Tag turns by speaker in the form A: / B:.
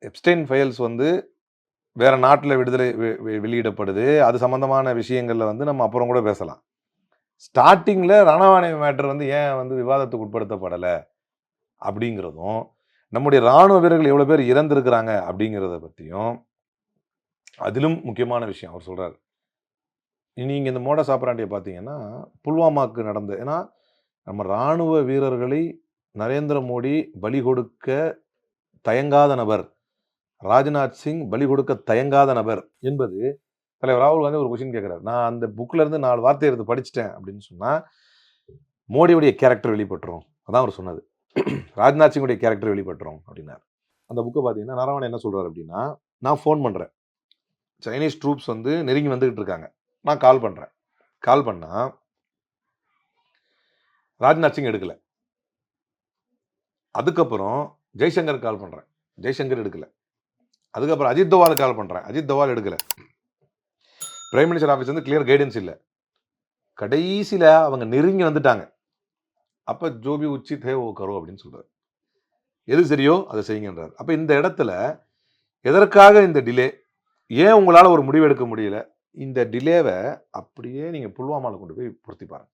A: Epstein files வந்து வேற நாட்டில் வெளியிடப்படுது. அது சம்பந்தமான விஷயங்கள்ல வந்து நம்ம அப்புறம் கூட பேசலாம். ஸ்டார்டிங்ல ரணவாணி மேட்டர் வந்து ஏன் வந்து விவாதத்துக்கு உட்படுத்தப்படலை அப்படிங்கிறதும், நம்முடைய ராணுவ வீரர்கள் எவ்வளவு பேர் இறந்திருக்கிறாங்க அப்படிங்கிறத பற்றியும் அதிலும் முக்கியமான விஷயம் அவர் சொல்றாரு. நீங்க இந்த மோட சாப்பிராண்டியை பார்த்தீங்கன்னா புல்வாமாக்கு நடந்த, ஏன்னா நம்ம ராணுவ வீரர்களை நரேந்திர மோடி பலி கொடுக்க தயங்காத நபர், ராஜ்நாத் சிங் பலி கொடுக்க தயங்காத நபர் என்பது தலைவர் ராகுல் காந்தி ஒரு கொஸ்டின் கேட்கிறார். நான் அந்த புக்ல இருந்து 4 வார்த்தை எடுத்து படிச்சுட்டேன் அப்படின்னு சொன்னா மோடியுடைய கேரக்டர் வெளிப்பட்டுரும். அதான் அவர் சொன்னது. ராஜ்நாத் சிங்குடைய கேரக்டர் வெளிப்பட்டுரும் அப்படின்னார். அந்த புக்கை பார்த்தீங்கன்னா நரவணன் என்ன சொல்றாரு அப்படின்னா, நான் ஃபோன் பண்றேன், சைனீஸ் ட்ரூப்ஸ் வந்து நெருங்கி வந்துகிட்டு இருக்காங்க, நான் கால் பண்றேன், கால் பண்ணா ராஜ்நாத் சிங் எடுக்கல. அதுக்கப்புறம் ஜெய்சங்கர் கால் பண்றேன், ஜெய்சங்கர் எடுக்கல. அதுக்கப்புறம் அஜித் தோவால் கால் பண்றேன், அஜித் தோவால் எடுக்கல. பிரைம் மினிஸ்டர் ஆஃபீஸ் வந்து கிளியர் கைடன்ஸ் இல்லை. கடைசியில அவங்க நெருங்கி வந்துட்டாங்க. அப்ப ஜோபி உச்சி தேவோ கரோ அப்படின்னு சொல்றாரு. எது சரியோ அதை செய்யுங்கன்றார். அப்ப இந்த இடத்துல எதற்காக இந்த டிலே, ஏன் உங்களால ஒரு முடிவு எடுக்க முடியல, இந்த டிலேவை அப்படியே நீங்க புல்வாமால கொண்டு போய் பொருத்தி பாருங்க.